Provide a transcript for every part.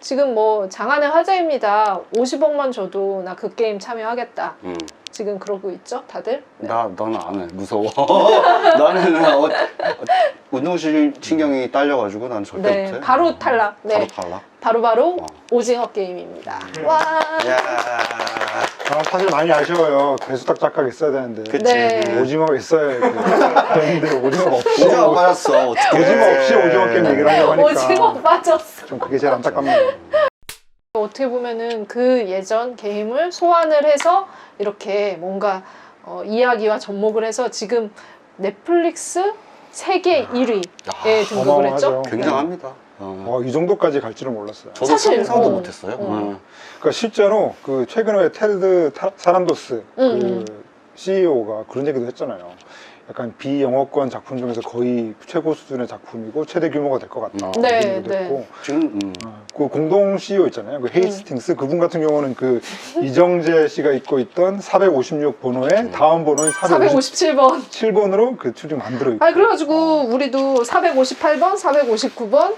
지금 뭐 장안의 화제입니다. 50억만 줘도 나 그 게임 참여하겠다. 지금 그러고 있죠, 다들? 네. 나는 안 해. 무서워. 나는 운동신경이 딸려가지고 난 절대 네, 못해. 바로 탈락. 네. 바로 탈락. 바로 오징어 게임입니다. 와. 야. 사실 많이 아쉬워요. 배수탁 작가가 있어야 되는데. 그치. 네. 오징어가 있어야 되는데 오징어가 없이. 오징어 빠졌어. 어떡해. 오징어 없이 오징어 게임 얘기를 하려고 하니까. 오징어 빠졌어. 좀 그게 제일 안타깝네요. 어떻게 보면은 그 예전 게임을 소환을 해서 이렇게 뭔가 이야기와 접목을 해서 지금 넷플릭스 세계 1위에 등극을 했죠. 어마어마하죠. 굉장합니다. 이 정도까지 갈 줄은 몰랐어요. 저도 사실, 상상도 못했어요. 그러니까 실제로 그 최근에 테드 사란도스 그 CEO가 그런 얘기도 했잖아요. 약간 비영어권 작품 중에서 거의 최고 수준의 작품이고 최대 규모가 될 것 같다. 네, 그런 얘기도 했고. 지금 그 공동 CEO 있잖아요. 그 헤이스팅스 그분 같은 경우는 그 이정재 씨가 입고 있던 456 번호의 다음 번호인 457번. 457번으로 그 추적 만들어 있고. 그래가지고 우리도 458번, 459번,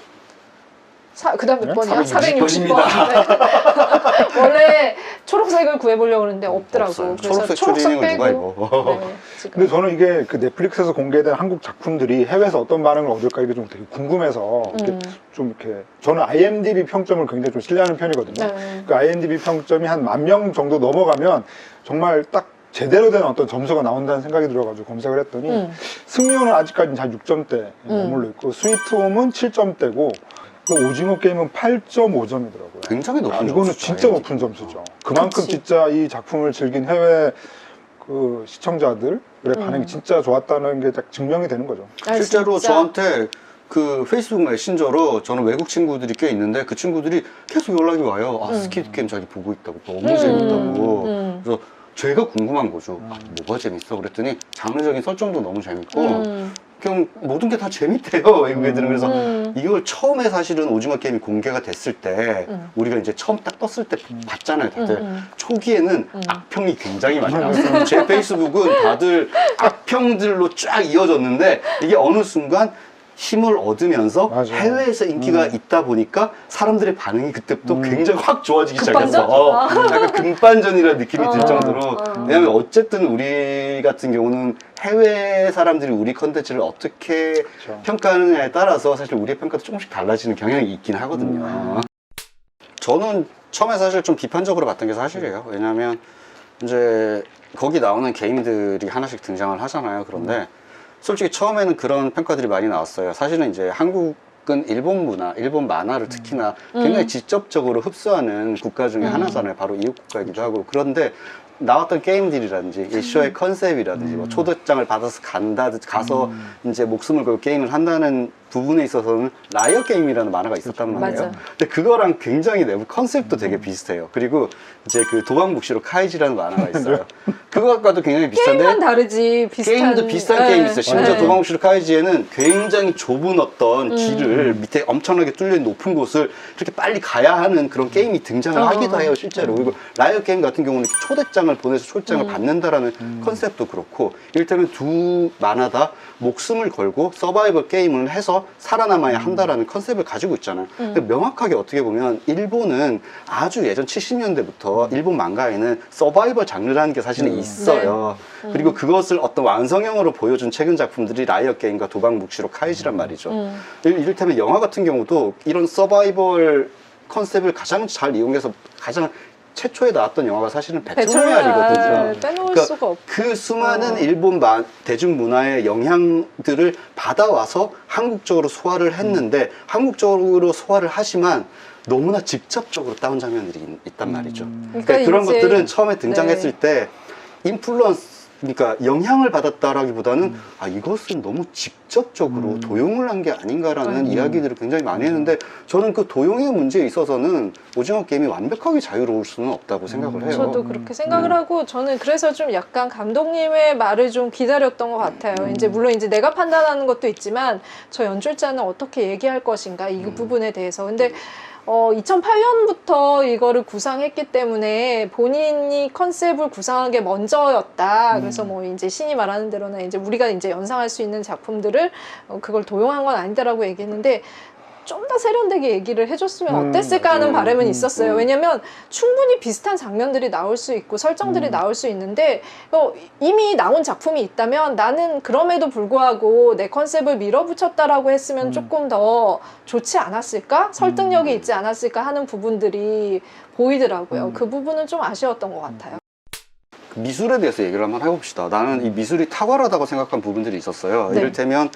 그 다음 몇 네? 번이야? 460 460번. 네. 원래 초록색을 구해보려고 그러는데 없더라고. 없어요. 그래서 초록색 추리닝을 누가 입어. 네, 지금. 근데 저는 이게 그 넷플릭스에서 공개된 한국 작품들이 해외에서 어떤 반응을 얻을까 이게 좀 되게 궁금해서 이렇게 좀 이렇게 저는 IMDb 평점을 굉장히 좀 신뢰하는 편이거든요. 네. 그 IMDb 평점이 한 10,000명 정도 넘어가면 정말 딱 제대로 된 어떤 점수가 나온다는 생각이 들어가지고 검색을 했더니 승리호는 아직까지 한 6점대에 머물러 있고 스위트홈은 7점대고 그 오징어 게임은 8.5점이더라고요. 굉장히 높은 이거는 점수죠. 진짜 높은 점수죠. 그만큼 그치. 진짜 이 작품을 즐긴 해외 그 시청자들의 반응이 진짜 좋았다는 게 딱 증명이 되는 거죠. 실제로 진짜. 저한테 그 페이스북 메신저로 저는 외국 친구들이 꽤 있는데 그 친구들이 계속 연락이 와요. 스퀴드 게임 자기 보고 있다고, 너무 재밌다고. 그래서 제가 궁금한 거죠. 뭐가 재밌어? 그랬더니 장르적인 설정도 너무 재밌고 그냥 모든 게 다 재밌대요, 외국 애들은. 그래서 이걸 처음에 사실은 오징어 게임이 공개가 됐을 때 우리가 이제 처음 딱 떴을 때 봤잖아요, 다들. 초기에는 악평이 굉장히 많이 나왔어요. 제 페이스북은 다들 악평들로 쫙 이어졌는데 이게 어느 순간 힘을 얻으면서 맞아. 해외에서 인기가 있다 보니까 사람들의 반응이 그때부터 굉장히 확 좋아지기 급반전? 시작했어. 약간 금반전이라는 느낌이 들 정도로. 아. 왜냐면 어쨌든 우리 같은 경우는 해외 사람들이 우리 컨텐츠를 어떻게 그렇죠. 평가하느냐에 따라서 사실 우리의 평가도 조금씩 달라지는 경향이 있긴 하거든요. 저는 처음에 사실 좀 비판적으로 봤던 게 사실이에요. 왜냐면 이제 거기 나오는 게임들이 하나씩 등장을 하잖아요. 그런데 솔직히 처음에는 그런 평가들이 많이 나왔어요. 사실은 이제 한국은 일본 문화, 일본 만화를 특히나 굉장히 직접적으로 흡수하는 국가 중에 하나잖아요. 바로 이웃 국가이기도 하고. 그런데 나왔던 게임들이라든지 이 쇼의 컨셉이라든지 뭐 초대장을 받아서 가서 이제 목숨을 걸고 게임을 한다는 부분에 있어서는 라이어 게임이라는 만화가 있었단 말이에요. 맞아. 근데 그거랑 굉장히 내부 컨셉도 되게 비슷해요. 그리고 이제 그 도박묵시로 카이지라는 만화가 있어요. 그것과도 굉장히 비슷한데 게임만 다르지 비슷한 게임도 비슷한 네. 게임이 있어요. 심지어 네. 도박묵시로 카이지에는 굉장히 좁은 어떤 길을 밑에 엄청나게 뚫린 높은 곳을 이렇게 빨리 가야 하는 그런 게임이 등장을 하기도 해요, 실제로. 그리고 라이어 게임 같은 경우는 이렇게 초대장을 보내서 초대장을 받는다라는 컨셉도 그렇고, 이를테면 두 만화 다 목숨을 걸고 서바이벌 게임을 해서 살아남아야 한다라는 컨셉을 가지고 있잖아요. 근데 명확하게 어떻게 보면 일본은 아주 예전 70년대부터 일본 만가에는 서바이벌 장르라는 게 사실은 있어요. 그리고 그것을 어떤 완성형으로 보여준 최근 작품들이 라이어 게임과 도박묵시로 카이지란 말이죠. 이를테면 영화 같은 경우도 이런 서바이벌 컨셉을 가장 잘 이용해서 가장 최초에 나왔던 영화가 사실은 배틀로얄이거든요. 빼놓을 수가 없고. 그 수많은 일본 대중문화의 영향들을 받아와서 한국적으로 소화를 했는데 한국적으로 소화를 하지만 너무나 직접적으로 따온 장면들이 있단 말이죠. 그러니까 그런 이제- 것들은 처음에 등장했을 때 인플루언스, 그러니까 영향을 받았다라기보다는 이것은 너무 직접적으로 도용을 한 게 아닌가라는 이야기들을 굉장히 많이 했는데, 저는 그 도용의 문제에 있어서는 오징어 게임이 완벽하게 자유로울 수는 없다고 생각을 해요. 저도 그렇게 생각을 하고, 저는 그래서 좀 약간 감독님의 말을 좀 기다렸던 것 같아요. 이제 물론 이제 내가 판단하는 것도 있지만 저 연출자는 어떻게 얘기할 것인가 이 부분에 대해서. 근데 2008년부터 이거를 구상했기 때문에 본인이 컨셉을 구상한 게 먼저였다. 그래서 뭐 이제 신이 말하는 대로는 이제 우리가 이제 연상할 수 있는 작품들을 그걸 도용한 건 아니다라고 얘기했는데, 좀 더 세련되게 얘기를 해줬으면 어땠을까 하는 바람은 있었어요. 음. 왜냐면 충분히 비슷한 장면들이 나올 수 있고 설정들이 나올 수 있는데 이미 나온 작품이 있다면 나는 그럼에도 불구하고 내 컨셉을 밀어붙였다라고 했으면 조금 더 좋지 않았을까? 설득력이 있지 않았을까 하는 부분들이 보이더라고요. 그 부분은 좀 아쉬웠던 것 같아요. 미술에 대해서 얘기를 한번 해봅시다. 나는 이 미술이 탁월하다고 생각한 부분들이 있었어요. 네. 이를테면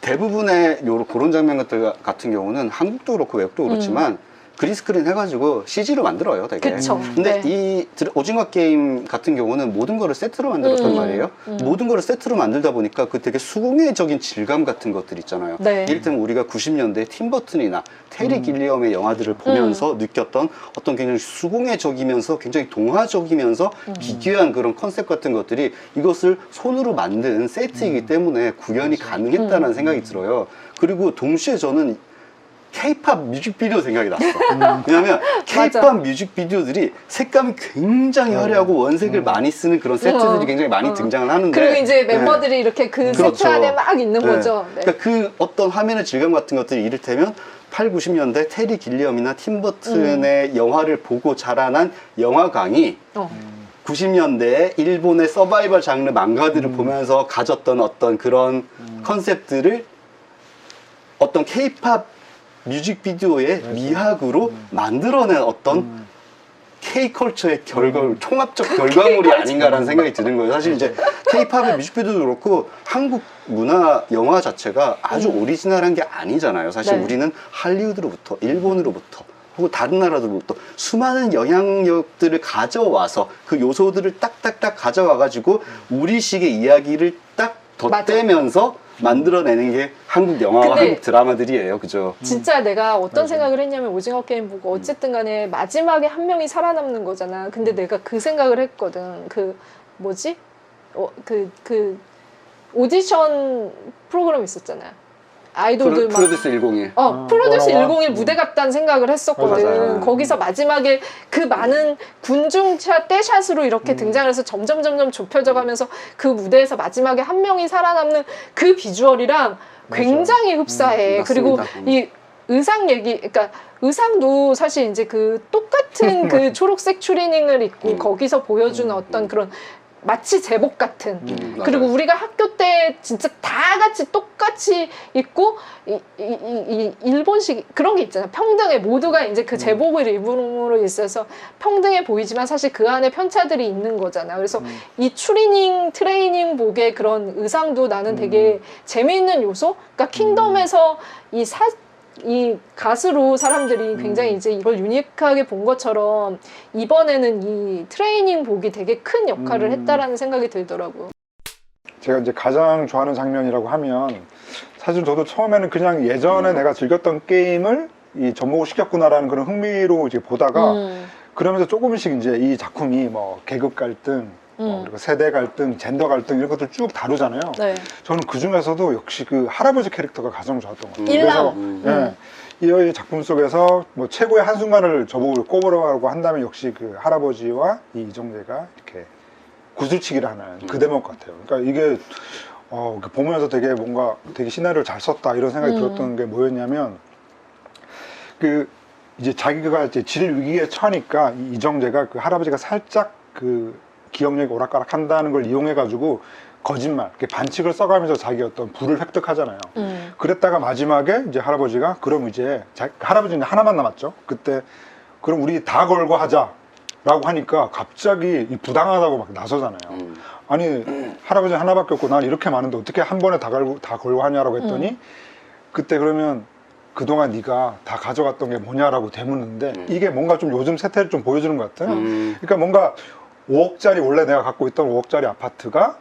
대부분의 그런 장면 같은 경우는 한국도 그렇고 외국도 그렇지만 그린스크린 해가지고 CG로 만들어요, 되게. 그쵸. 근데 네. 이 오징어 게임 같은 경우는 모든 거를 세트로 만들었단 말이에요. 모든 거를 세트로 만들다 보니까 그 되게 수공예적인 질감 같은 것들 있잖아요. 네. 이를테면 우리가 90년대 팀 버튼이나 테리 길리엄의 영화들을 보면서 느꼈던 어떤 굉장히 수공예적이면서 굉장히 동화적이면서 기괴한 그런 컨셉 같은 것들이 이것을 손으로 만든 세트이기 때문에 구현이 가능했다는 생각이 들어요. 그리고 동시에 저는 K-팝 뮤직비디오 생각이 났어. 왜냐면 K-팝 뮤직비디오들이 색감이 굉장히 화려하고 원색을 많이 쓰는 그런 세트들이 굉장히 많이 등장을 하는데 그리고 이제 멤버들이 이렇게 그 그렇죠. 세트 안에 막 있는 거죠. 네. 그러니까 그 어떤 화면의 질감 같은 것들이 이를테면 8, 90년대 테리 길리엄이나 팀 버튼의 영화를 보고 자라난 영화광이 90년대에 일본의 서바이벌 장르 망가들을 보면서 가졌던 어떤 그런 컨셉들을 어떤 K-팝 뮤직비디오의 미학으로 만들어낸 어떤 K-컬처의 총합적 결과물이 아닌가라는 생각이 드는 거예요. 사실 이제 K-팝의 뮤직비디오도 그렇고 한국 문화 영화 자체가 아주 오리지널한 게 아니잖아요. 사실 네. 우리는 할리우드로부터 일본으로부터 혹은 다른 나라들로부터 수많은 영향력들을 가져와서 그 요소들을 딱딱딱 가져와가지고 우리식의 이야기를 딱 덧대면서 만들어내는 게 한국 영화와 근데 한국 드라마들이에요. 그죠? 진짜 내가 어떤 생각을 했냐면 오징어 게임 보고 어쨌든 간에 마지막에 한 명이 살아남는 거잖아. 근데 내가 그 생각을 했거든. 그 뭐지? 그 오디션 프로그램 있었잖아요. 아이돌들 막 프로듀스 101. 프로듀스 뭐라고? 101 무대 같다는 생각을 했었거든. 맞아요. 거기서 마지막에 그 많은 군중샷, 떼샷으로 이렇게 등장을 해서 점점 좁혀져 가면서 그 무대에서 마지막에 한 명이 살아남는 그 비주얼이랑 굉장히 흡사해. 그리고 맞습니다. 이 의상 얘기, 그러니까 의상도 사실 이제 그 똑같은 그 초록색 추리닝을 입고 거기서 보여주는 어떤 그런 마치 제복 같은 그리고 맞아요. 우리가 학교 때 진짜 다 같이 똑같이 입고 일본식 그런 게 있잖아. 평등해. 모두가 이제 그 제복을 입음으로 있어서 평등해 보이지만 사실 그 안에 편차들이 있는 거잖아. 그래서 이 트레이닝복의 그런 의상도 나는 되게 재미있는 요소? 그러니까 킹덤에서 이 가수로 사람들이 굉장히 이제 이걸 유니크하게 본 것처럼 이번에는 이 트레이닝복이 되게 큰 역할을 했다라는 생각이 들더라고요. 제가 이제 가장 좋아하는 장면이라고 하면 사실 저도 처음에는 그냥 예전에 내가 즐겼던 게임을 이 접목을 시켰구나라는 그런 흥미로 이제 보다가 그러면서 조금씩 이제 이 작품이 뭐 계급 갈등, 그리고 세대 갈등, 젠더 갈등 이런 것들 쭉 다루잖아요. 네. 저는 그 중에서도 역시 그 할아버지 캐릭터가 가장 좋았던 것 같아요. 일남. 그래서 이 작품 속에서 뭐 최고의 한순간을 저보고 꼽으라고 한다면 역시 그 할아버지와 이 이정재가 이렇게 구슬치기를 하는 그 대목 같아요. 그러니까 이게 보면서 되게 뭔가 되게 시나리오를 잘 썼다 이런 생각이 들었던 게 뭐였냐면 그 이제 자기가 이제 질 위기에 처하니까 이 이정재가 그 할아버지가 살짝 그 기억력이 오락가락 한다는 걸 이용해 가지고 거짓말, 이렇게 반칙을 써가면서 자기 어떤 부를 획득하잖아요. 그랬다가 마지막에 이제 할아버지가 그럼 이제 할아버지는 하나만 남았죠. 그때 그럼 우리 다 걸고 하자라고 하니까 갑자기 이 부당하다고 막 나서잖아요. 아니 할아버지 하나밖에 없고 난 이렇게 많은데 어떻게 한 번에 다 걸고 하냐라고 했더니 그때 그러면 그동안 네가 다 가져갔던 게 뭐냐라고 되묻는데 이게 뭔가 좀 요즘 세태를 좀 보여주는 것 같아요. 그러니까 뭔가 5억짜리 원래 내가 갖고 있던 5억짜리 아파트가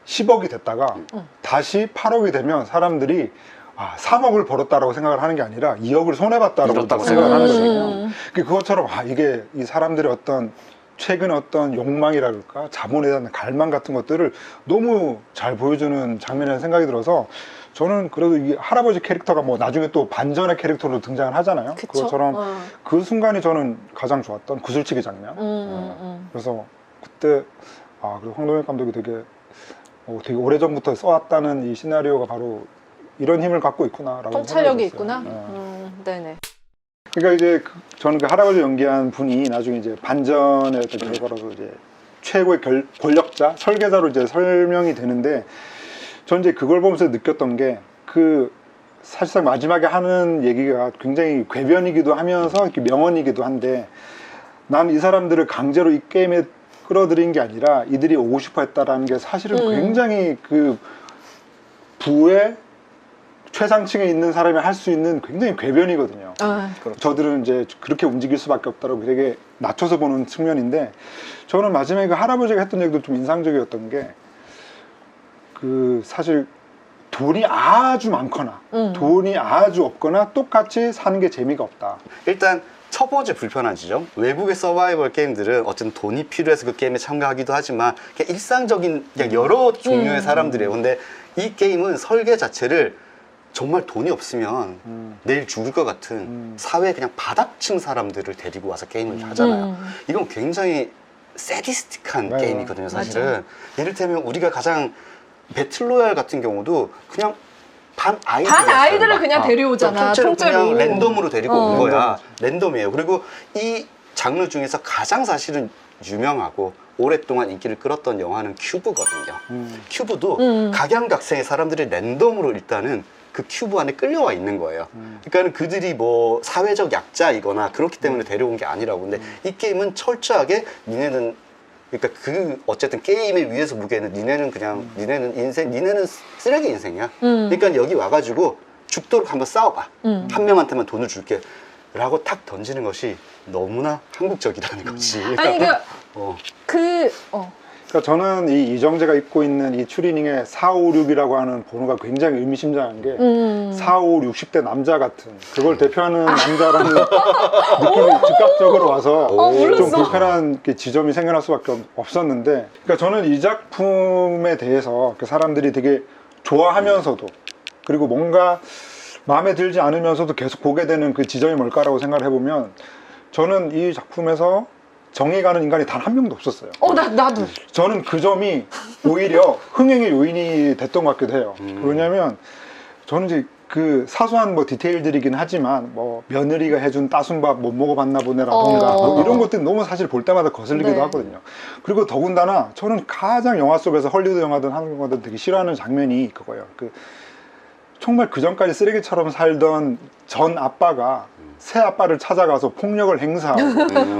10억이 됐다가 다시 8억이 되면 사람들이 3억을 벌었다라고 생각을 하는 게 아니라 2억을 손해봤다라고 생각을 하는 거거든요. 그것처럼 이게 이 사람들의 어떤 최근 어떤 욕망이랄까 자본에 대한 갈망 같은 것들을 너무 잘 보여주는 장면이라는 생각이 들어서 저는 그래도 이 할아버지 캐릭터가 뭐 나중에 또 반전의 캐릭터로 등장을 하잖아요. 그쵸? 그것처럼 그 순간이 저는 가장 좋았던 구슬치기 장면. 그래서 그때 그리고 황동혁 감독이 되게 오래전부터 써왔다는 이 시나리오가 바로 이런 힘을 갖고 있구나라고 통찰력이 생각이 들었어요. 있구나. 네네. 그러니까 이제 저는 그 할아버지 연기한 분이 나중에 이제 반전의 어떤 결과로서 이제 최고의 권력자, 설계자로 이제 설명이 되는데, 저는 이제 그걸 보면서 느꼈던 게 그 사실상 마지막에 하는 얘기가 굉장히 궤변이기도 하면서 이렇게 명언이기도 한데, 난 이 사람들을 강제로 이 게임에 끌어들인 게 아니라 이들이 오고 싶어 했다라는 게 사실은 굉장히 그 부의 최상층에 있는 사람이 할 수 있는 굉장히 궤변이거든요. 아, 저들은 이제 그렇게 움직일 수밖에 없다고 되게 낮춰서 보는 측면인데, 저는 마지막에 그 할아버지가 했던 얘기도 좀 인상적이었던 게, 그 사실 돈이 아주 많거나 돈이 아주 없거나 똑같이 사는 게 재미가 없다. 일단 첫 번째 불편한 지점, 외국의 서바이벌 게임들은 어쨌든 돈이 필요해서 그 게임에 참가하기도 하지만 그냥 일상적인 그냥 여러 종류의 사람들이에요. 근데 이 게임은 설계 자체를 정말 돈이 없으면 내일 죽을 것 같은 사회 그냥 바닥층 사람들을 데리고 와서 게임을 하잖아요. 이건 굉장히 세디스틱한 맞아요. 게임이거든요, 사실은. 예를테면 우리가 가장 배틀로얄 같은 경우도 그냥 반 아이들을 그냥 데려오잖아, 통째로 통째로. 그냥 랜덤으로 데리고 온 어. 거야. 랜덤이에요. 그리고 이 장르 중에서 가장 사실은 유명하고 오랫동안 인기를 끌었던 영화는 큐브거든요. 큐브도 각양각색의 사람들이 랜덤으로 일단은 그 큐브 안에 끌려와 있는 거예요. 그러니까 그들이 뭐 사회적 약자이거나 그렇기 때문에 데려온 게 아니라고. 근데 이 게임은 철저하게 니네는, 그러니까 그 어쨌든 게임의 위에서 무게는 니네는 그냥 니네는 인생, 니네는 쓰레기 인생이야. 그러니까 여기 와가지고 죽도록 한번 싸워봐. 한 명한테만 돈을 줄게. 라고 탁 던지는 것이 너무나 한국적이라는 거지. 아니 그러니까 저는 이 이정재가 입고 있는 이 추리닝의 456이라고 하는 번호가 굉장히 의미심장한 게 45, 60대 남자 같은 그걸 대표하는 남자라는 느낌이 즉각적으로 와서 좀 몰랐어. 불편한 지점이 생겨날 수밖에 없었는데, 그러니까 저는 이 작품에 대해서 그 사람들이 되게 좋아하면서도 그리고 뭔가 마음에 들지 않으면서도 계속 보게 되는 그 지점이 뭘까라고 생각을 해보면, 저는 이 작품에서 정이 가는 인간이 단 한 명도 없었어요. 나도. 저는 그 점이 오히려 흥행의 요인이 됐던 것 같기도 해요. 왜냐면 저는 이제 그 사소한 뭐 디테일들이긴 하지만 뭐 며느리가 해준 따순밥 못 먹어봤나 보네라던가 뭐 이런 것들이 너무 사실 볼 때마다 거슬리기도 네. 하거든요. 그리고 더군다나 저는 가장 영화 속에서 헐리우드 영화든 한국 영화든 되게 싫어하는 장면이 그거예요. 그 정말 그 전까지 쓰레기처럼 살던 전 아빠가 새 아빠를 찾아가서 폭력을 행사하고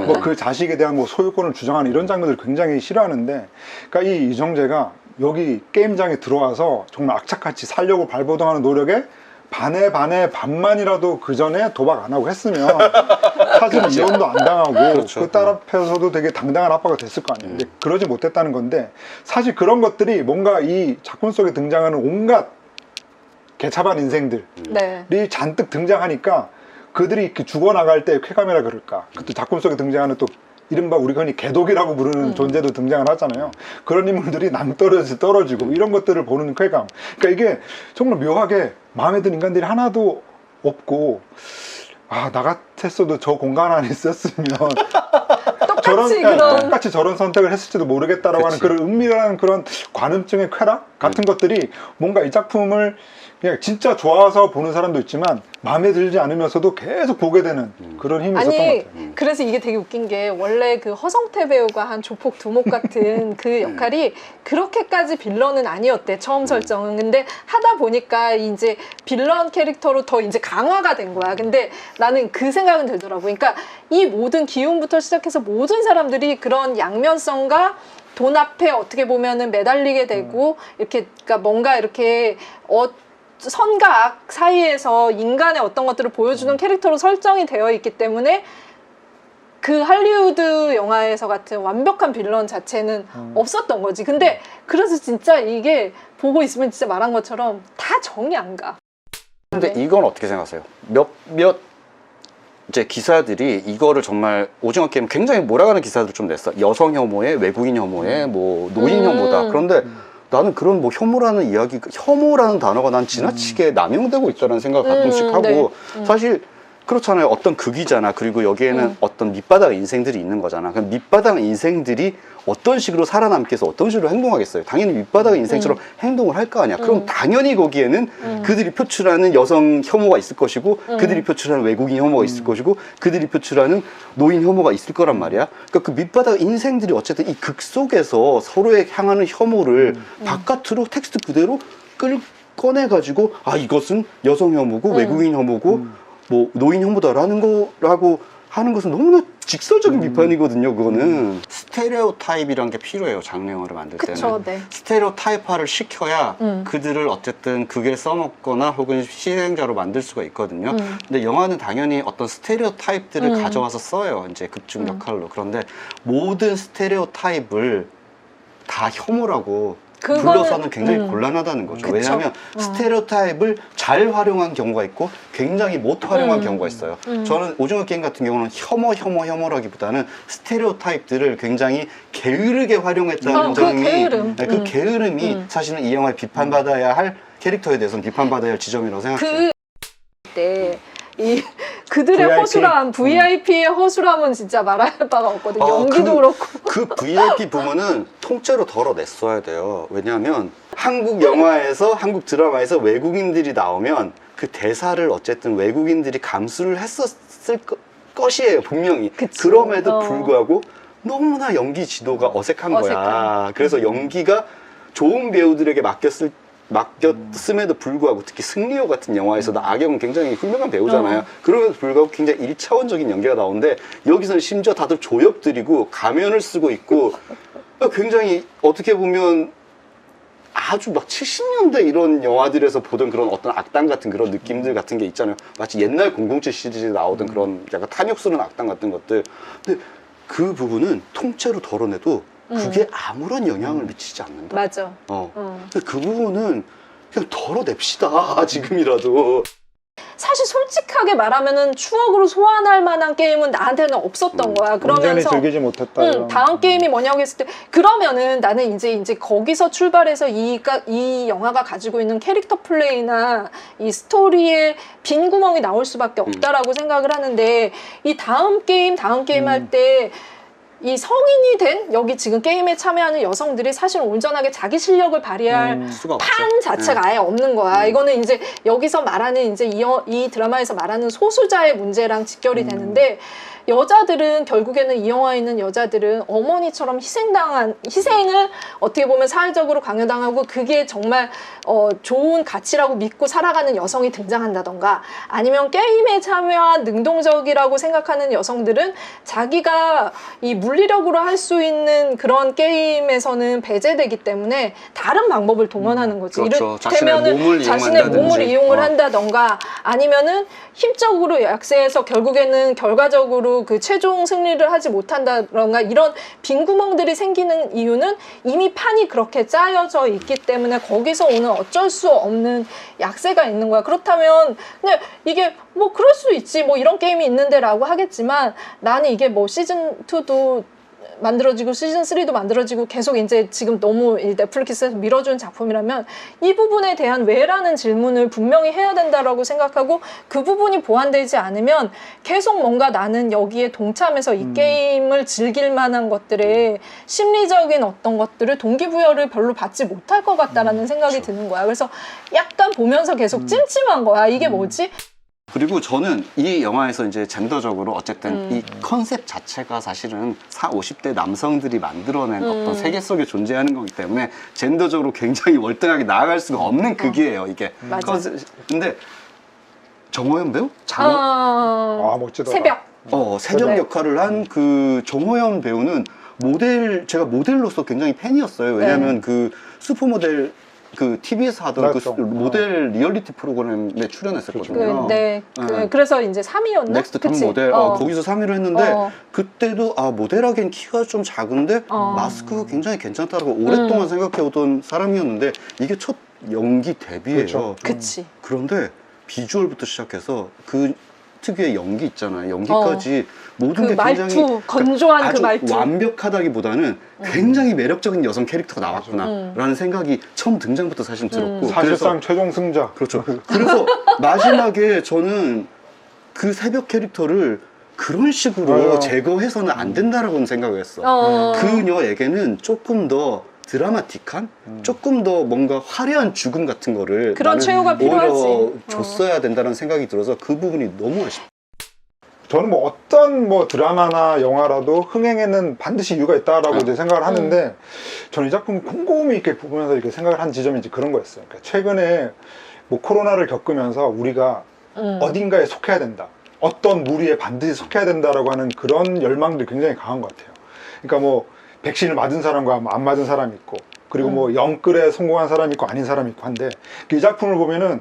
뭐 그 자식에 대한 뭐 소유권을 주장하는 이런 장면들을 굉장히 싫어하는데, 그러니까 이 이정재가 여기 게임장에 들어와서 정말 악착같이 살려고 발버둥하는 노력에 반만이라도 그 전에 도박 안 하고 했으면 사실은 이혼도 안 당하고 그 딸 앞에서도 되게 당당한 아빠가 됐을 거 아니에요. 근데 그러지 못했다는 건데, 사실 그런 것들이 뭔가 이 작품 속에 등장하는 온갖 개차반 인생들이 잔뜩 등장하니까 그들이 이렇게 죽어나갈 때 쾌감이라 그럴까, 또 작품 속에 등장하는 또 이른바 우리가 흔히 개독이라고 부르는 존재도 등장을 하잖아요. 그런 인물들이 떨어지고 이런 것들을 보는 쾌감, 그러니까 이게 정말 묘하게 마음에 드는 인간들이 하나도 없고, 나 같았어도 저 공간 안에 있었으면 똑같이 저런 선택을 했을지도 모르겠다라고 하는 그런 은밀한 그런 관음증의 쾌락 같은 것들이 뭔가 이 작품을 그냥 진짜 좋아서 보는 사람도 있지만 마음에 들지 않으면서도 계속 보게 되는 그런 힘이 있었던 것 같아요. 그래서 이게 되게 웃긴 게, 원래 그 허성태 배우가 한 조폭 두목 같은 그 역할이 그렇게까지 빌런은 아니었대, 처음 설정은. 근데 하다 보니까 이제 빌런 캐릭터로 더 이제 강화가 된 거야. 근데 나는 그 생각은 들더라고. 그러니까 이 모든 기운부터 시작해서 모든 사람들이 그런 양면성과 돈 앞에 어떻게 보면은 매달리게 되고 이렇게, 그러니까 뭔가 이렇게 선과 악 사이에서 인간의 어떤 것들을 보여주는 캐릭터로 설정이 되어 있기 때문에 그 할리우드 영화에서 같은 완벽한 빌런 자체는 없었던 거지. 근데 그래서 진짜 이게 보고 있으면 진짜 말한 것처럼 다 정이 안 가. 근데 이건 어떻게 생각하세요? 몇 이제 기사들이 이거를 정말 오징어 게임 굉장히 몰아가는 기사들 좀 냈어. 여성 혐오에, 외국인 혐오에, 뭐 노인 혐오다. 그런데 나는 그런 뭐 혐오라는 이야기, 혐오라는 단어가 난 지나치게 남용되고 있다는 생각을 가끔씩 하고, 사실 그렇잖아요. 어떤 극이잖아. 그리고 여기에는 어떤 밑바닥 인생들이 있는 거잖아. 그럼 밑바닥 인생들이 어떤 식으로 살아남기 위해서 어떤 식으로 행동하겠어요. 당연히 밑바닥의 인생처럼 행동을 할 거 아니야. 그럼 당연히 거기에는 그들이 표출하는 여성 혐오가 있을 것이고 그들이 표출하는 외국인 혐오가 있을 것이고 그들이 표출하는 노인 혐오가 있을 거란 말이야. 그러니까 그 밑바닥 인생들이 어쨌든 이 극 속에서 서로에 향하는 혐오를 바깥으로 텍스트 그대로 꺼내가지고 아 이것은 여성 혐오고 외국인 혐오고 뭐 노인 혐오다라는 거라고 하는 것은 너무나 직설적인 비판이거든요. 그거는 스테레오타입이란 게 필요해요. 장르 영화를 만들 때는. 그쵸, 네. 스테레오타입화를 시켜야 그들을 어쨌든 극에 써먹거나 혹은 시행자로 만들 수가 있거든요. 근데 영화는 당연히 어떤 스테레오타입들을 가져와서 써요. 이제 극중 역할로. 그런데 모든 스테레오타입을 다 혐오라고 그거는- 불러서는 굉장히 곤란하다는 거죠. 그쵸. 왜냐하면 스테레오타입을 잘 활용한 경우가 있고 굉장히 못 활용한 경우가 있어요. 저는 오징어 게임 같은 경우는 혐오라기보다는 스테레오타입들을 굉장히 게으르게 활용했다는 그 점이 게으름. 네, 그 게으름이 사실은 이 영화에 비판받아야 할 캐릭터에 대해서는 비판받아야 할 지점이라고 생각해요. 이 그들의 VIP? 허술함, VIP의 허술함은 진짜 말할 바가 없거든요. 아, 연기도 그렇고. 그 VIP 부분은 통째로 덜어냈어야 돼요. 왜냐하면 한국 영화에서 한국 드라마에서 외국인들이 나오면 그 대사를 어쨌든 외국인들이 감수를 했었을 것이에요. 분명히. 그치. 그럼에도 불구하고 너무나 연기 지도가 어색한 거야. 어색한. 그래서 연기가 좋은 배우들에게 맡겼음에도 불구하고 특히 승리호 같은 영화에서도 악역은 굉장히 훌륭한 배우잖아요. 그럼에도 불구하고 굉장히 1차원적인 연기가 나오는데 여기서는 심지어 다들 조역들이고 가면을 쓰고 있고 굉장히 어떻게 보면 아주 막 70년대 이런 영화들에서 보던 그런 어떤 악당 같은 그런 느낌들 같은 게 있잖아요. 마치 옛날 007 시리즈에 나오던 그런 약간 탐욕스러운 악당 같은 것들. 근데 그 부분은 통째로 덜어내도 그게 아무런 영향을 미치지 않는다. 맞아. 근데 그 부분은 그냥 덜어냅시다. 지금이라도. 사실 솔직하게 말하면은 추억으로 소환할 만한 게임은 나한테는 없었던 거야. 완전히 그러면서 즐기지 못했다. 이런. 다음 게임이 뭐냐고 했을 때 그러면은 나는 이제 거기서 출발해서 이 영화가 가지고 있는 캐릭터 플레이나 이 스토리에 빈 구멍이 나올 수밖에 없다라고 생각을 하는데 이 다음 게임 할 때 이 성인이 된 여기 지금 게임에 참여하는 여성들이 사실 온전하게 자기 실력을 발휘할 수가 없죠. 판 자체가 아예 없는 거야. 이거는 이제 여기서 말하는 이제 이 드라마에서 말하는 소수자의 문제랑 직결이 되는데 여자들은 결국에는 이 영화에 있는 여자들은 어머니처럼 희생을 어떻게 보면 사회적으로 강요당하고 그게 정말 좋은 가치라고 믿고 살아가는 여성이 등장한다던가 아니면 게임에 참여한 능동적이라고 생각하는 여성들은 자기가 이 물리력으로 할 수 있는 그런 게임에서는 배제되기 때문에 다른 방법을 동원하는 거지. 그렇죠. 이를테면은 자신의 몸을 이용을 한다던가 아니면은 힘적으로 약세해서 결국에는 결과적으로 그 최종 승리를 하지 못한다던가 이런 빈 구멍들이 생기는 이유는 이미 판이 그렇게 짜여져 있기 때문에 거기서 오는 어쩔 수 없는 약세가 있는 거야. 그렇다면 근데 이게 뭐 그럴 수 있지 뭐 이런 게임이 있는데라고 하겠지만 나는 이게 뭐 시즌 2도 만들어지고 시즌 3도 만들어지고 계속 이제 지금 너무 넷플릭스에서 밀어준 작품이라면 이 부분에 대한 왜라는 질문을 분명히 해야 된다라고 생각하고 그 부분이 보완되지 않으면 계속 뭔가 나는 여기에 동참해서 이 게임을 즐길 만한 것들의 심리적인 어떤 것들을 동기부여를 별로 받지 못할 것 같다라는 생각이 드는 거야. 그래서 약간 보면서 계속 찜찜한 거야. 이게 뭐지? 그리고 저는 이 영화에서 이제 젠더적으로 어쨌든 이 컨셉 자체가 사실은 40, 50대 남성들이 만들어낸 어떤 세계 속에 존재하는 거기 때문에 젠더적으로 굉장히 월등하게 나아갈 수가 없는 극이에요, 이게. 맞아. 근데 정호연 배우? 아, 멋지다. 새벽. 새벽 네. 역할을 한 그 정호연 배우는 제가 모델로서 굉장히 팬이었어요. 왜냐면 그 슈퍼모델 그 TV에서 하던 그 맞죠. 모델 리얼리티 프로그램에 출연했었거든요. 그래서 이제 3위였나? 넥스트 탑 모델 거기서 3위를 했는데 그때도 모델하기엔 키가 좀 작은데 마스크가 굉장히 괜찮다고 오랫동안 생각해오던 사람이었는데 이게 첫 연기 데뷔예요. 그렇죠. 그치. 그런데 비주얼부터 시작해서 그 특유의 연기 있잖아요. 연기까지 모든 그 게 굉장히 말투, 건조한 그 아주 말투. 완벽하다기보다는 굉장히 매력적인 여성 캐릭터가 나왔구나라는 생각이 처음 등장부터 사실 들었고 사실상 최종 승자. 그렇죠. 그래서 마지막에 저는 그 새벽 캐릭터를 그런 식으로 맞아요. 제거해서는 안 된다라고는 생각을 했어. 그녀에게는 조금 더 드라마틱한, 조금 더 뭔가 화려한 죽음 같은 거를 그런 나는 최후가 오히려 필요하지. 줬어야 된다는 생각이 들어서 그 부분이 너무 아쉽다. 저는 뭐 어떤 뭐 드라마나 영화라도 흥행에는 반드시 이유가 있다라고 이제 생각을 하는데 저는 이 작품 곰곰이 이렇게 보면서 이렇게 생각을 한 지점이 이제 그런 거였어요. 그러니까 최근에 뭐 코로나를 겪으면서 우리가 어딘가에 속해야 된다. 어떤 무리에 반드시 속해야 된다라고 하는 그런 열망들이 굉장히 강한 것 같아요. 그러니까 뭐 백신을 맞은 사람과 안 맞은 사람이 있고 그리고 뭐 영끌에 성공한 사람이 있고 아닌 사람이 있고 한데 이 작품을 보면은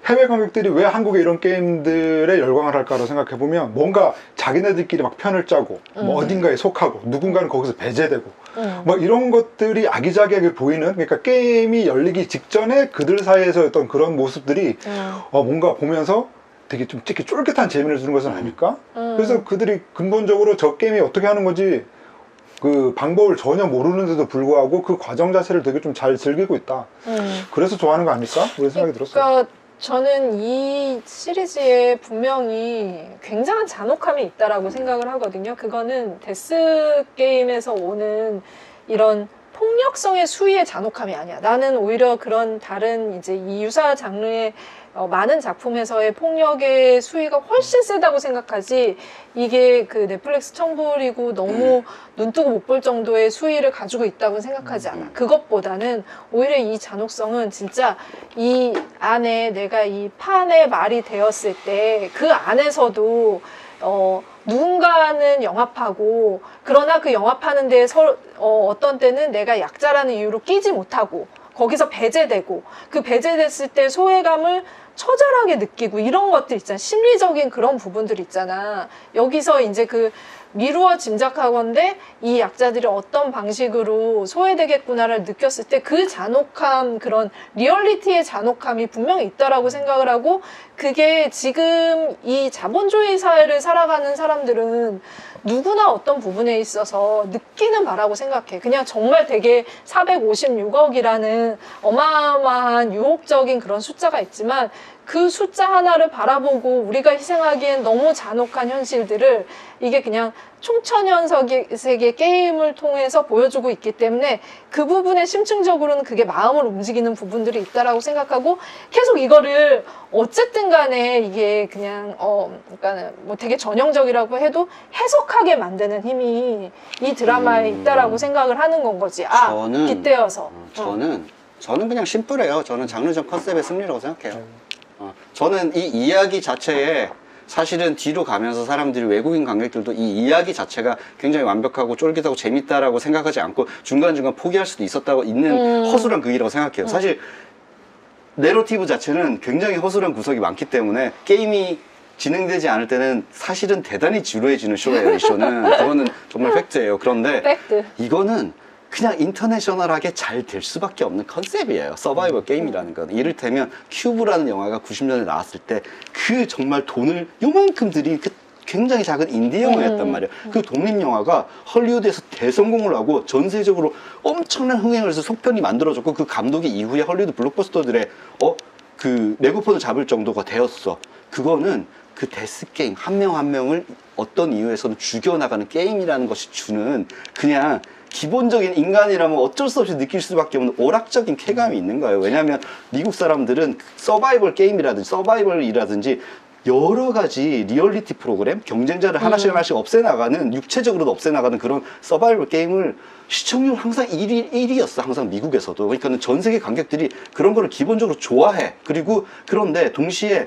해외 관객들이 왜 한국에 이런 게임들에 열광을 할까로 생각해 보면 뭔가 자기네들끼리 막 편을 짜고 뭐 어딘가에 속하고 누군가는 거기서 배제되고 뭐 이런 것들이 아기자기하게 보이는 그러니까 게임이 열리기 직전에 그들 사이에서 어떤 그런 모습들이 뭔가 보면서 되게 좀 특히 쫄깃한 재미를 주는 것은 아닐까? 그래서 그들이 근본적으로 저 게임이 어떻게 하는 건지 그 방법을 전혀 모르는데도 불구하고 그 과정 자체를 되게 좀 잘 즐기고 있다. 그래서 좋아하는 거 아닐까? 그런 생각이 들었어요. 그러니까 저는 이 시리즈에 분명히 굉장한 잔혹함이 있다라고 생각을 하거든요. 그거는 데스 게임에서 오는 이런 폭력성의 수위의 잔혹함이 아니야. 나는 오히려 그런 다른 이제 이 유사 장르의 많은 작품에서의 폭력의 수위가 훨씬 세다고 생각하지 이게 그 넷플릭스 청불이고 너무 눈뜨고 못 볼 정도의 수위를 가지고 있다고 생각하지 않아. 그것보다는 오히려 이 잔혹성은 진짜 이 안에 내가 이 판의 말이 되었을 때 그 안에서도 누군가는 영합하고 그러나 그 영합하는 데에 어떤 때는 내가 약자라는 이유로 끼지 못하고 거기서 배제되고 그 배제됐을 때 소외감을 처절하게 느끼고 이런 것들 있잖아. 심리적인 그런 부분들 있잖아. 여기서 이제 그 미루어 짐작하건대 이 약자들이 어떤 방식으로 소외되겠구나를 느꼈을 때 그 잔혹함, 그런 리얼리티의 잔혹함이 분명히 있다라고 생각을 하고 그게 지금 이 자본주의 사회를 살아가는 사람들은 누구나 어떤 부분에 있어서 느끼는 바라고 생각해. 그냥 정말 되게 456억이라는 어마어마한 유혹적인 그런 숫자가 있지만 그 숫자 하나를 바라보고 우리가 희생하기엔 너무 잔혹한 현실들을 이게 그냥 총천연석의 게임을 통해서 보여주고 있기 때문에 그 부분에 심층적으로는 그게 마음을 움직이는 부분들이 있다라고 생각하고 계속 이거를 어쨌든 간에 이게 그냥 그러니까 뭐 되게 전형적이라고 해도 해석하게 만드는 힘이 이 드라마에 있다라고 생각을 하는 건 거지. 빗대어서. 저는 그냥 심플해요. 저는 장르적 컨셉의 승리라고 생각해요. 저는 이 이야기 자체에 사실은 뒤로 가면서 사람들이 외국인 관객들도 이 이야기 자체가 굉장히 완벽하고 쫄깃하고 재밌다라고 생각하지 않고 중간중간 포기할 수도 있는 허술한 그 일이라고 생각해요. 사실 내러티브 자체는 굉장히 허술한 구석이 많기 때문에 게임이 진행되지 않을 때는 사실은 대단히 지루해지는 쇼예요. 이 쇼는 그거는 정말 팩트예요. 그런데 팩트. 이거는 그냥 인터내셔널하게 잘 될 수밖에 없는 컨셉이에요. 서바이벌 게임이라는 건. 이를테면 큐브라는 영화가 90년에 나왔을 때 그 정말 돈을 요만큼 들인 그 굉장히 작은 인디 영화였단 말이에요. 그 독립영화가 헐리우드에서 대성공을 하고 전세적으로 엄청난 흥행을 해서 속편이 만들어졌고 그 감독이 이후에 헐리우드 블록버스터들의 그 메가폰을 잡을 정도가 되었어. 그거는 그 데스 게임 한 명 한 명을 어떤 이유에서는 죽여나가는 게임이라는 것이 주는 그냥 기본적인 인간이라면 어쩔 수 없이 느낄 수밖에 없는 오락적인 쾌감이 있는 거예요. 왜냐하면 미국 사람들은 서바이벌 게임이라든지 서바이벌이라든지 여러 가지 리얼리티 프로그램, 경쟁자를 하나씩 없애나가는, 육체적으로도 없애나가는 그런 서바이벌 게임을 시청률 항상 1위였어. 항상 미국에서도. 그러니까 전 세계 관객들이 그런 거를 기본적으로 좋아해. 그리고 그런데 동시에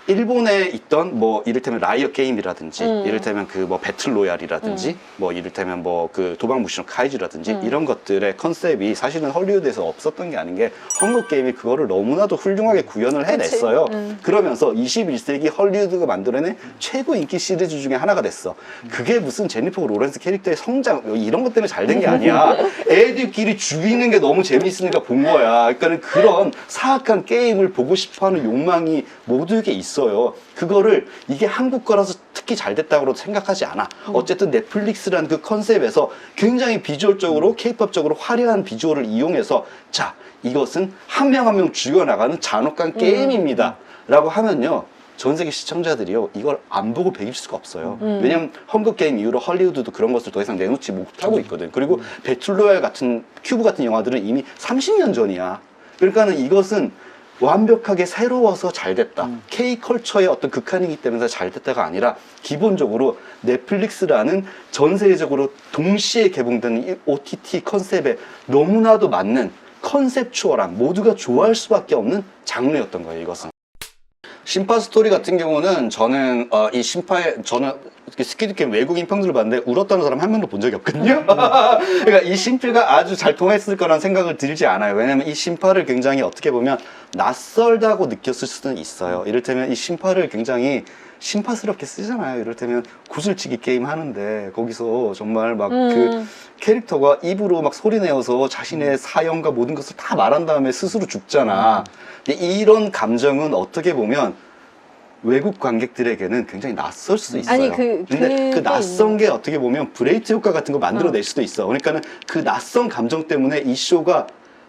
일본에 있던 뭐 이를테면 라이어 게임이라든지 이를테면 그 뭐 배틀 로얄이라든지 뭐 이를테면 뭐 그 도박무시노 카이즈라든지 이런 것들의 컨셉이 사실은 헐리우드에서 없었던 게 아닌 게 헝거 게임이 그거를 너무나도 훌륭하게 구현을 해냈어요. 그러면서 21세기 헐리우드가 만들어낸 최고 인기 시리즈 중에 하나가 됐어. 그게 무슨 제니퍼 로렌스 캐릭터의 성장 이런 것 때문에 잘 된 게 아니야. 애들끼리 죽이는 게 너무 재밌으니까 본 거야. 그러니까는 그런 사악한 게임을 보고 싶어하는 욕망이 모두에게 있어. 그거를 이게 한국 거라서 특히 잘 됐다고 생각하지 않아. 어쨌든 넷플릭스라는 그 컨셉에서 굉장히 비주얼적으로 케이팝적으로 화려한 비주얼을 이용해서 자 이것은 한 명 한 명 죽여나가는 잔혹한 게임입니다 라고 하면요 전 세계 시청자들이요 이걸 안 보고 배길 수가 없어요. 왜냐면 헝거 게임 이후로 헐리우드도 그런 것을 더 이상 내놓지 못하고 있거든. 그리고 배틀로얄 같은 큐브 같은 영화들은 이미 30년 전이야. 그러니까는 이것은 완벽하게 새로워서 잘 됐다. K컬처의 어떤 극한이기 때문에 잘 됐다가 아니라 기본적으로 넷플릭스라는 전 세계적으로 동시에 개봉되는 이 OTT 컨셉에 너무나도 맞는 컨셉추얼한 모두가 좋아할 수밖에 없는 장르였던 거예요, 이것은. 심파 스토리 같은 경우는 저는 저는 스퀴드 게임 외국인 평들을 봤는데 울었다는 사람 한 명도 본 적이 없거든요. 그러니까 이 심파가 아주 잘 통했을 거란 생각을 들지 않아요. 왜냐면 이 심파를 굉장히 어떻게 보면 낯설다고 느꼈을 수는 있어요. 이를테면 이 심파를 굉장히 심파스럽게 쓰잖아요. 이를테면 구슬치기 게임 하는데 거기서 정말 막 그 캐릭터가 입으로 막 소리 내어서 자신의 사연과 모든 것을 다 말한 다음에 스스로 죽잖아. 근데 이런 감정은 어떻게 보면 외국 관객들에게는 굉장히 낯설 수 있어요. 아니, 근데 그 낯선 게 어떻게 보면 브레이트 효과 같은 거 만들어낼 수도 있어. 그러니까는 그 낯선 감정 때문에 이 쇼가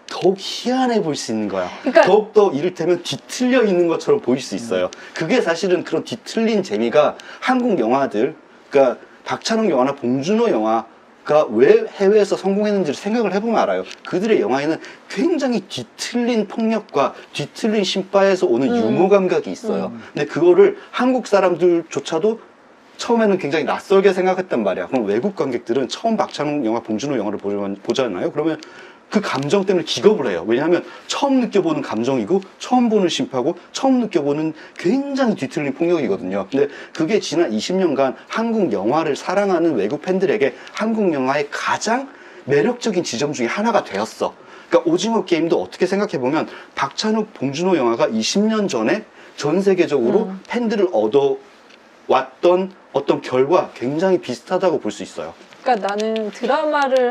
더욱 희한해 보일 수 있는 거야. 그러니까 더욱더 이를테면 뒤틀려 있는 것처럼 보일 수 있어요. 그게 사실은 그런 뒤틀린 재미가 한국 영화들, 그러니까 박찬욱 영화나 봉준호 영화가 왜 해외에서 성공했는지를 생각을 해보면 알아요. 그들의 영화에는 굉장히 뒤틀린 폭력과 뒤틀린 심파에서 오는 유머 감각이 있어요. 근데 그거를 한국 사람들조차도 처음에는 굉장히 낯설게 생각했단 말이야. 그럼 외국 관객들은 처음 박찬욱 영화, 봉준호 영화를 보잖아요. 그러면 그 감정 때문에 기겁을 해요. 왜냐하면 처음 느껴보는 감정이고 처음 보는 심파고 처음 느껴보는 굉장히 뒤틀린 폭력이거든요. 근데 그게 지난 20년간 한국 영화를 사랑하는 외국 팬들에게 한국 영화의 가장 매력적인 지점 중에 하나가 되었어. 그러니까 오징어 게임도 어떻게 생각해보면 박찬욱, 봉준호 영화가 20년 전에 전 세계적으로 팬들을 얻어왔던 어떤 결과 굉장히 비슷하다고 볼 수 있어요. 그러니까 나는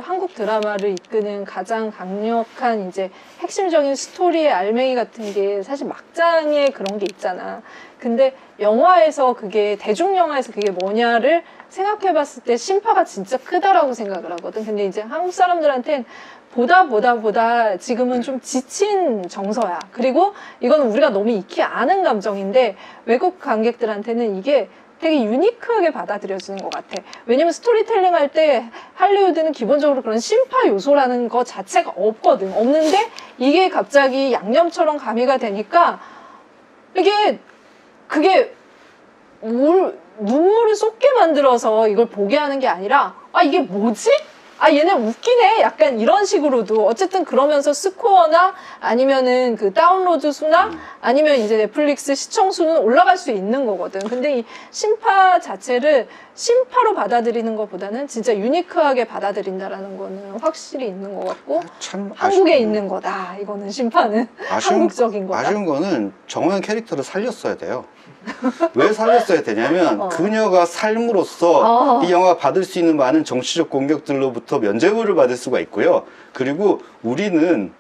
한국 드라마를 이끄는 가장 강력한 이제 핵심적인 스토리의 알맹이 같은 게 사실 막장에 그런 게 있잖아. 근데 영화에서 대중영화에서 그게 뭐냐를 생각해 봤을 때 심파가 진짜 크다라고 생각을 하거든. 근데 이제 한국 사람들한텐 보다 지금은 좀 지친 정서야. 그리고 이건 우리가 너무 익히 아는 감정인데 외국 관객들한테는 이게 되게 유니크하게 받아들여지는 것 같아. 왜냐면 스토리텔링 할 때 할리우드는 기본적으로 그런 심파 요소라는 것 자체가 없거든. 없는데 이게 갑자기 양념처럼 가미가 되니까 그게 눈물을 쏟게 만들어서 이걸 보게 하는 게 아니라 이게 뭐지? 얘네 웃기네? 약간 이런 식으로도 어쨌든 그러면서 스코어나 아니면은 그 다운로드 수나 아니면 이제 넷플릭스 시청 수는 올라갈 수 있는 거거든. 근데 이 심파 자체를 심파로 받아들이는 것보다는 진짜 유니크하게 받아들인다라는 거는 확실히 있는 것 같고 참 한국에 있는 거다. 이거는 심파는 한국적인 거다. 아쉬운 거는 정호연 캐릭터를 살렸어야 돼요. 왜 살렸어야 되냐면 그녀가 삶으로써 이 영화가 받을 수 있는 많은 정치적 공격들로부터 면죄부를 받을 수가 있고요. 그리고 우리는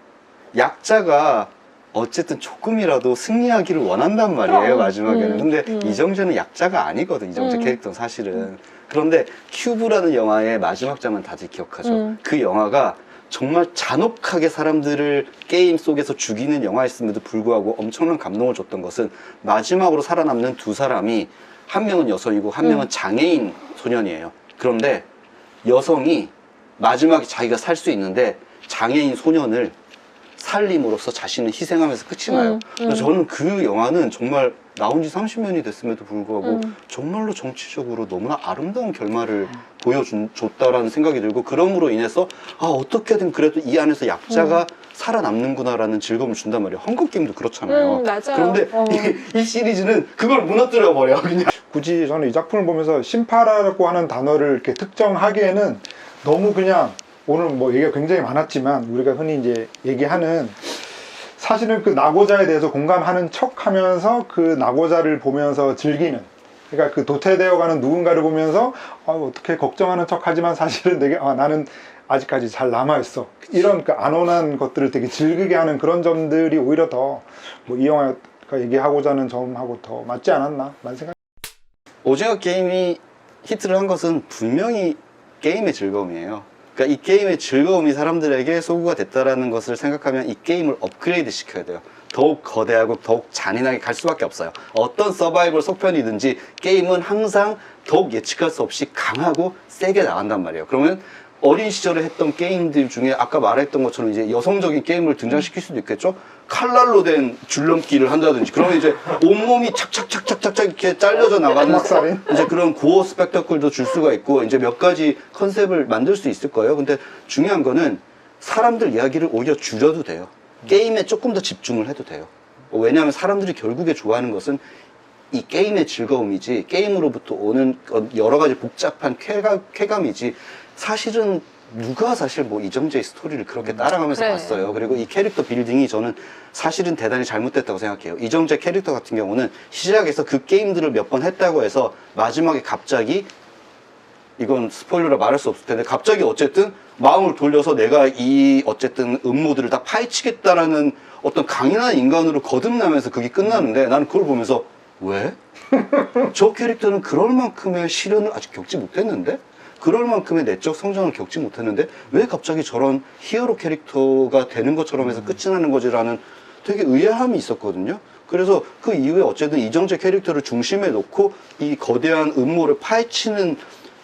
약자가 어쨌든 조금이라도 승리하기를 원한단 말이에요. 마지막에는. 근데 이정재는 약자가 아니거든. 이정재 캐릭터는 사실은. 그런데 큐브라는 영화의 마지막 장면 다들 기억하죠. 그 영화가 정말 잔혹하게 사람들을 게임 속에서 죽이는 영화였음에도 불구하고 엄청난 감동을 줬던 것은 마지막으로 살아남는 두 사람이 한 명은 여성이고 한 명은 장애인 소년이에요. 그런데 여성이 마지막에 자기가 살 수 있는데 장애인 소년을 살림으로써 자신을 희생하면서 끝이 나요. 그래서 저는 그 영화는 정말 나온 지 30년이 됐음에도 불구하고 정말로 정치적으로 너무나 아름다운 결말을 보여줬다라는 생각이 들고, 그럼으로 인해서 어떻게든 그래도 이 안에서 약자가 살아남는구나라는 즐거움을 준단 말이에요. 헝거 게임도 그렇잖아요. 맞아요. 그런데 이 시리즈는 그걸 무너뜨려 버려 그냥. 굳이 저는 이 작품을 보면서 심파라고 하는 단어를 이렇게 특정하기에는 너무 그냥, 오늘 뭐 얘기가 굉장히 많았지만 우리가 흔히 이제 얘기하는, 사실은 그 낙오자에 대해서 공감하는 척 하면서 그 낙오자를 보면서 즐기는, 그러니까 그 도태되어가는 누군가를 보면서 어떻게 걱정하는 척 하지만 사실은 되게 나는 아직까지 잘 남아있어, 이런 그 안온한 것들을 되게 즐기게 하는 그런 점들이 오히려 더 뭐 이 영화가 얘기하고자 하는 점하고 더 맞지 않았나 라는 생각. 오징어 게임이 히트를 한 것은 분명히 게임의 즐거움이에요. 그러니까 이 게임의 즐거움이 사람들에게 소구가 됐다라는 것을 생각하면 이 게임을 업그레이드 시켜야 돼요. 더욱 거대하고 더욱 잔인하게 갈 수밖에 없어요. 어떤 서바이벌 속편이든지 게임은 항상 더욱 예측할 수 없이 강하고 세게 나간단 말이에요. 그러면 어린 시절에 했던 게임들 중에 아까 말했던 것처럼 이제 여성적인 게임을 등장시킬 수도 있겠죠? 칼날로 된 줄넘기를 한다든지 그러면 이제 온몸이 착착착착착착 이렇게 잘려져 나가는 막살인? 이제 그런 고어 스펙터클도 줄 수가 있고 이제 몇 가지 컨셉을 만들 수 있을 거예요. 근데 중요한 거는 사람들 이야기를 오히려 줄여도 돼요. 게임에 조금 더 집중을 해도 돼요. 왜냐하면 사람들이 결국에 좋아하는 것은 이 게임의 즐거움이지 게임으로부터 오는 여러 가지 복잡한 쾌감이지 사실은 누가 사실 뭐 이정재의 스토리를 그렇게 따라가면서 그래. 봤어요. 그리고 이 캐릭터 빌딩이 저는 사실은 대단히 잘못됐다고 생각해요. 이정재 캐릭터 같은 경우는 시작에서 그 게임들을 몇 번 했다고 해서 마지막에 갑자기 이건 스포일러라 말할 수 없을 텐데 갑자기 어쨌든 마음을 돌려서 내가 이 어쨌든 음모들을 다 파헤치겠다라는 어떤 강인한 인간으로 거듭나면서 그게 끝나는데 나는 그걸 보면서 왜? 저 캐릭터는 그럴 만큼의 시련을 아직 겪지 못했는데? 그럴 만큼의 내적 성장을 겪지 못했는데 왜 갑자기 저런 히어로 캐릭터가 되는 것처럼 해서 끝이 나는 거지라는 되게 의아함이 있었거든요. 그래서 그 이후에 어쨌든 이정재 캐릭터를 중심에 놓고 이 거대한 음모를 파헤치는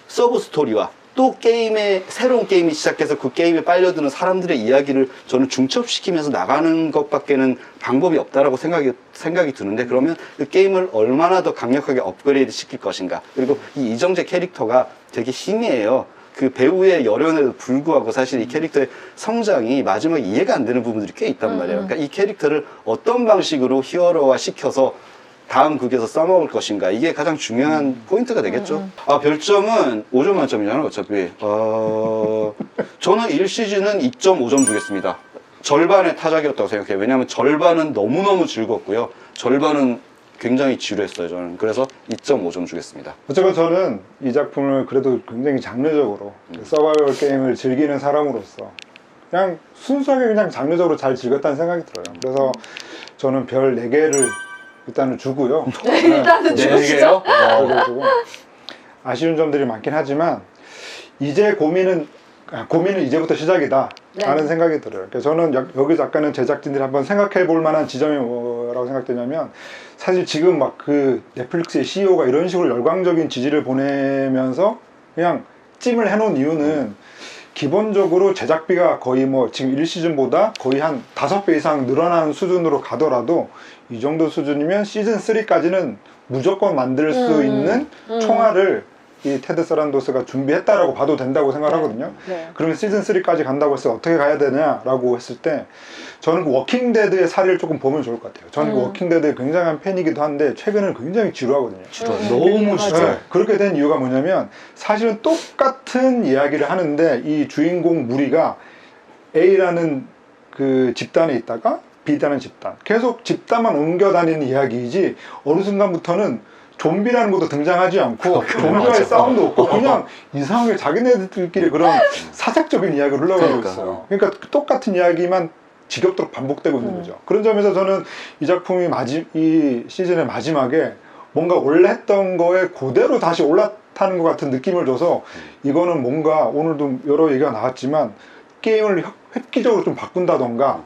서브 스토리와 또 게임의 새로운 게임이 시작해서 그 게임에 빨려드는 사람들의 이야기를 저는 중첩시키면서 나가는 것밖에는 방법이 없다라고 생각이 드는데 그러면 그 게임을 얼마나 더 강력하게 업그레이드 시킬 것인가. 그리고 이 이정재 캐릭터가 되게 희미해요. 그 배우의 열연에도 불구하고 사실 이 캐릭터의 성장이 마지막에 이해가 안 되는 부분들이 꽤 있단 말이에요. 그러니까 이 캐릭터를 어떤 방식으로 히어로화 시켜서 다음 극에서 써먹을 것인가 이게 가장 중요한 포인트가 되겠죠. 아 별점은 5점 만점이잖아 어차피. 저는 1시즌은 2.5점 주겠습니다. 절반의 타작이었다고 생각해요. 왜냐하면 절반은 너무너무 즐겁고요. 절반은 굉장히 지루했어요 저는. 그래서 2.5점 주겠습니다. 어쨌건 저는 이 작품을 그래도 굉장히 장르적으로 서바이벌 게임을 즐기는 사람으로서 그냥 순수하게 그냥 장르적으로 잘 즐겼다는 생각이 들어요. 그래서 저는 별 4개를 일단은 주고요. 일단은 주시죠. 그래가지고 아쉬운 점들이 많긴 하지만 이제 고민은 이제부터 시작이다 라는 생각이 들어요. 그래서 저는 여기 작가는 제작진들이 한번 생각해 볼 만한 지점이 뭐라고 생각되냐면 사실 지금 막 그 넷플릭스의 CEO가 이런 식으로 열광적인 지지를 보내면서 그냥 찜을 해놓은 이유는 기본적으로 제작비가 거의 뭐 지금 1시즌보다 거의 한 5배 이상 늘어난 수준으로 가더라도 이 정도 수준이면 시즌 3까지는 무조건 만들 수 있는 총알을 이 테드 사란도스가 준비했다라고 봐도 된다고 생각하거든요. 그러면 시즌 3까지 간다고 해서 어떻게 가야 되냐라고 했을 때 저는 그 워킹데드의 사례를 조금 보면 좋을 것 같아요. 저는 그 워킹데드의 굉장한 팬이기도 한데 최근에는 굉장히 지루하거든요. 너무 지루해요. 그렇게 된 이유가 뭐냐면 사실은 똑같은 이야기를 하는데 이 주인공 무리가 A라는 그 집단에 있다가 B라는 집단 계속 집단만 옮겨 다니는 이야기이지 어느 순간부터는 좀비라는 것도 등장하지 않고 좀비와의 싸움도 없고 그냥 이상하게 자기네들끼리 그런 사색적인 이야기를 흘러가고 있어요. 그러니까 똑같은 이야기만 지겹도록 반복되고 있는 거죠. 그런 점에서 저는 이 작품이 이 시즌의 마지막에 뭔가 원래 했던 거에 그대로 다시 올라타는 것 같은 느낌을 줘서 이거는 뭔가 오늘도 여러 얘기가 나왔지만 게임을 획기적으로 좀 바꾼다던가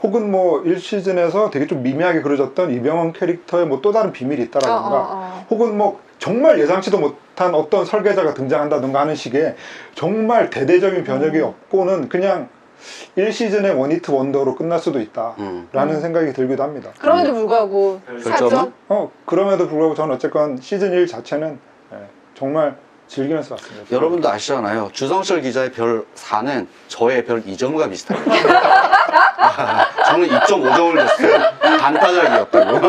혹은 뭐 1시즌에서 되게 좀 미미하게 그려졌던 이병헌 캐릭터에 뭐 또 다른 비밀이 있다라던가 혹은 뭐 정말 예상치도 못한 어떤 설계자가 등장한다던가 하는 식의 정말 대대적인 변혁이 없고는 그냥 1시즌의 원히트 원더로 끝날 수도 있다라는 생각이 들기도 합니다. 그럼에도 불구하고 4점? 그럼에도 불구하고 저는 어쨌건 시즌 1 자체는 정말 즐기면서 봤습니다. 여러분도 아시잖아요. 주성철 기자의 별 4는 저의 별 2점과 비슷합니다. 저는 2.5점을 줬어요. 반타작이었다고.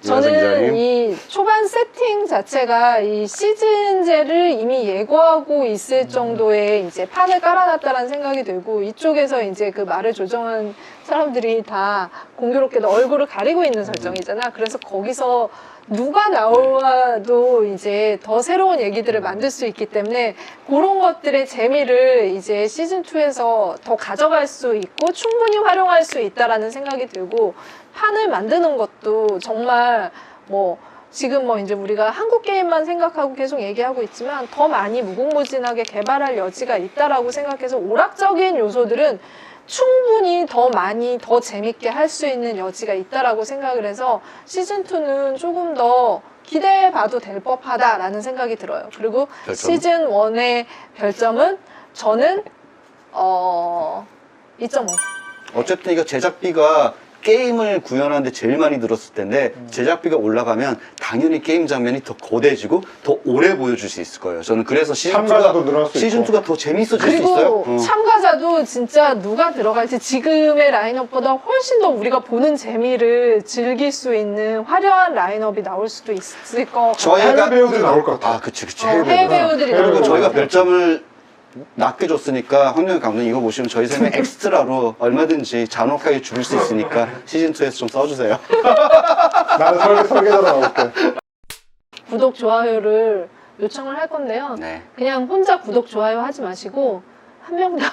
저는 이 초반 세팅 자체가 이 시즌제를 이미 예고하고 있을 정도의 이제 판을 깔아놨다라는 생각이 들고 이쪽에서 이제 그 말을 조정한 사람들이 다 공교롭게도 얼굴을 가리고 있는 설정이잖아. 그래서 거기서 누가 나와도 이제 더 새로운 얘기들을 만들 수 있기 때문에 그런 것들의 재미를 이제 시즌2에서 더 가져갈 수 있고 충분히 활용할 수 있다라는 생각이 들고 판을 만드는 것도 정말 뭐 지금 뭐 이제 우리가 한국 게임만 생각하고 계속 얘기하고 있지만 더 많이 무궁무진하게 개발할 여지가 있다라고 생각해서 오락적인 요소들은 충분히 더 많이 더 재밌게 할 수 있는 여지가 있다라고 생각을 해서 시즌 2는 조금 더 기대해봐도 될 법하다라는 생각이 들어요. 그리고 별점은? 시즌 1의 별점은 저는 2.5. 어쨌든 이거 제작비가 게임을 구현하는데 제일 많이 들었을 텐데 제작비가 올라가면 당연히 게임 장면이 더 거대해지고 더 오래 보여줄 수 있을 거예요. 저는 그래서 참가자도 늘어날 수 있고. 시즌2가 더 재밌어질 수 있어요. 그리고 참가자도 진짜 누가 들어갈지 지금의 라인업보다 훨씬 더 우리가 보는 재미를 즐길 수 있는 화려한 라인업이 나올 수도 있을 것 같아요. 해외 배우들이 나올 것 같아요. 아, 그치. 해외 배우들이 그리고 나올 저희가 것 같아요. 별점을 낮게 줬으니까 황영희 감독님 이거 보시면 저희 셋은 엑스트라로 얼마든지 잔혹하게 줄일 수 있으니까 시즌2에서 좀 써주세요. 나는 설계자로 나올게. 구독, 좋아요를 요청을 할 건데요. 네. 그냥 혼자 구독, 좋아요 하지 마시고 한 명당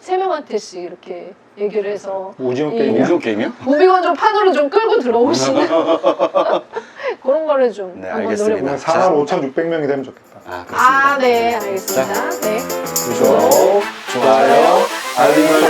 3명한테씩 이렇게 얘기를 해서 오징어 이 게임이야? 오징어 게임이요? 무비건조 판으로 좀 끌고 들어오시는 그런 거를 좀 네, 한번 알겠습니다. 노려볼게요. 45,600명이 되면 좋겠다. 아, 그렇습니다. 네, 알겠습니다. 네. 구독, 좋아요, 알림